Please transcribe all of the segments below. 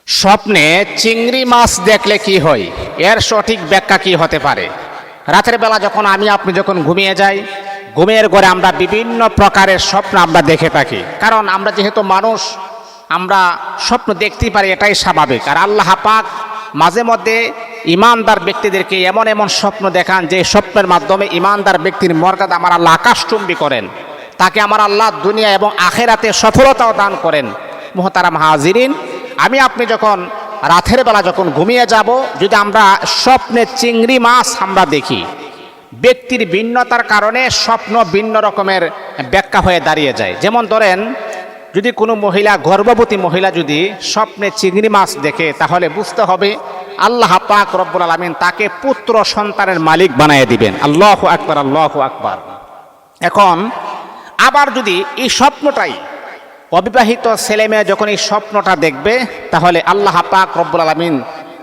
স্বপ্নে চিংড়ি মাছ দেখলে কি হয়, এর সঠিক ব্যাখ্যা কি হতে পারে? রাতের বেলা যখন আপনি যখন ঘুমিয়ে যাই, ঘুমের ঘরে আমরা বিভিন্ন প্রকারের স্বপ্ন আমরা দেখে থাকি। কারণ আমরা যেহেতু মানুষ, আমরা স্বপ্ন দেখতেই পারি, এটাই স্বাভাবিক। আর আল্লাহ পাক মাঝে মধ্যে ইমানদার ব্যক্তিদেরকে এমন এমন স্বপ্ন দেখান যে স্বপ্নের মাধ্যমে ইমানদার ব্যক্তির মর্যাদা আমার আল্লাহ আকাশচুম্বী করেন, তাকে আমার আল্লাহ দুনিয়া এবং আখেরাতে সফলতাও দান করেন। মুহতারাম হাজিরিন, আপনি যখন রাতের বেলা যখন ঘুমিয়ে যাব, যদি আমরা স্বপ্নে চিংড়ি মাছ আমরা দেখি, ব্যক্তির ভিন্নতার কারণে স্বপ্ন ভিন্ন রকমের ব্যাখ্যা হয়ে দাঁড়িয়ে যায়। যেমন ধরেন, যদি কোনো মহিলা, গর্ভবতী মহিলা যদি স্বপ্নে চিংড়ি মাছ দেখে, তাহলে বুঝতে হবে আল্লাহ পাক রব্বুল আলামিন তাকে পুত্র সন্তানের মালিক বানিয়ে দিবেন। আল্লাহু আকবার, আল্লাহু আকবার। এখন আবার যদি এই স্বপ্নটাই অবিবাহিত ছেলে মেয়ে যখন এই স্বপ্নটা দেখবে, তাহলে আল্লাহ পাক রব্বুল আলামিন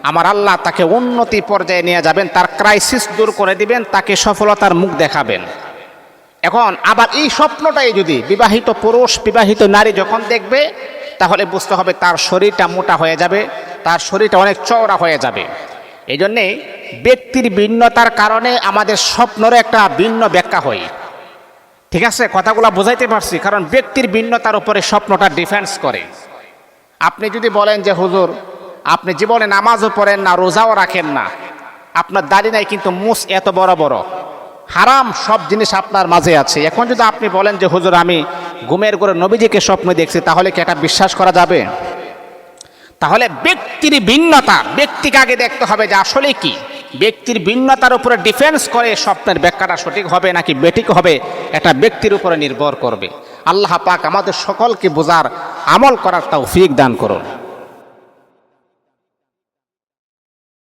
আমার আল্লাহ তাকে উন্নতি পর্যায়ে নিয়ে যাবেন, তার ক্রাইসিস দূর করে দিবেন, তাকে সফলতার মুখ দেখাবেন। এখন আবার এই স্বপ্নটাই যদি বিবাহিত পুরুষ, বিবাহিত নারী যখন দেখবে, তাহলে বুঝতে হবে তার শরীরটা মোটা হয়ে যাবে, তার শরীরটা অনেক চওড়া হয়ে যাবে। এই জন্যে ব্যক্তির ভিন্নতার কারণে আমাদের স্বপ্নের একটা ভিন্ন ব্যাখ্যা হয়। ঠিক আছে, কথাগুলো বোঝাইতে পারছি? কারণ ব্যক্তির ভিন্নতার উপরে স্বপ্নটা ডিফেন্স করে। আপনি যদি বলেন যে হুজুর, আপনি জীবনে নামাজও পড়েন না, রোজাও রাখেন না, আপনার দাড়ি নাই কিন্তু মুছ এত বড় বড়, হারাম সব জিনিস আপনার মাঝে আছে, এখন যদি আপনি বলেন যে হুজুর আমি ঘুমের ঘরে নবীজিকে স্বপ্ন দেখছি, তাহলে কি এটা বিশ্বাস করা যাবে? তাহলে ব্যক্তির ভিন্নতা, ব্যক্তিকে আগে দেখতে হবে যে আসলে কি। ব্যক্তির ভিন্নতার উপরে ডিফেন্স করে স্বপ্নের ব্যাখ্যাটা সঠিক হবে নাকি বেঠিক হবে, এটা ব্যক্তির উপরে নির্ভর করবে। আল্লাহ পাক আমাদের সকলকে বোঝার, আমল করার তৌফিক দান করুন।